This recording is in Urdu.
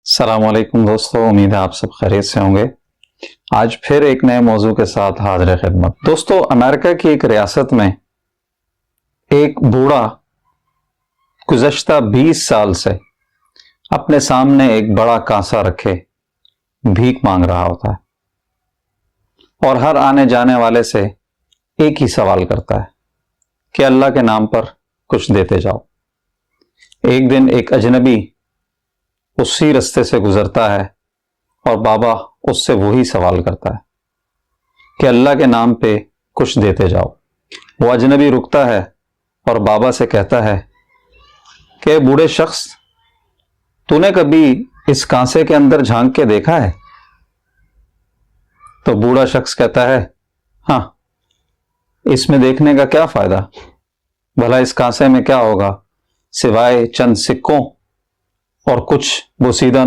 السلام علیکم دوستو، امید ہے آپ سب خیریت سے ہوں گے۔ آج پھر ایک نئے موضوع کے ساتھ حاضر خدمت۔ دوستو، امریکہ کی ایک ریاست میں ایک بوڑھا گزشتہ 20 سال سے اپنے سامنے ایک بڑا کانسا رکھے بھیک مانگ رہا ہوتا ہے اور ہر آنے جانے والے سے ایک ہی سوال کرتا ہے کہ اللہ کے نام پر کچھ دیتے جاؤ۔ ایک دن ایک اجنبی اسی رستے سے گزرتا ہے اور بابا اس سے وہی سوال کرتا ہے کہ اللہ کے نام پہ کچھ دیتے جاؤ۔ وہ اجنبی رکتا ہے اور بابا سے کہتا ہے کہ بوڑھے شخص، تو نے کبھی اس کانسے کے اندر جھانک کے دیکھا ہے؟ تو بوڑھا شخص کہتا ہے، ہاں، اس میں دیکھنے کا کیا فائدہ؟ بھلا اس کانسے میں کیا ہوگا سوائے چند سکوں اور کچھ بوسیدہ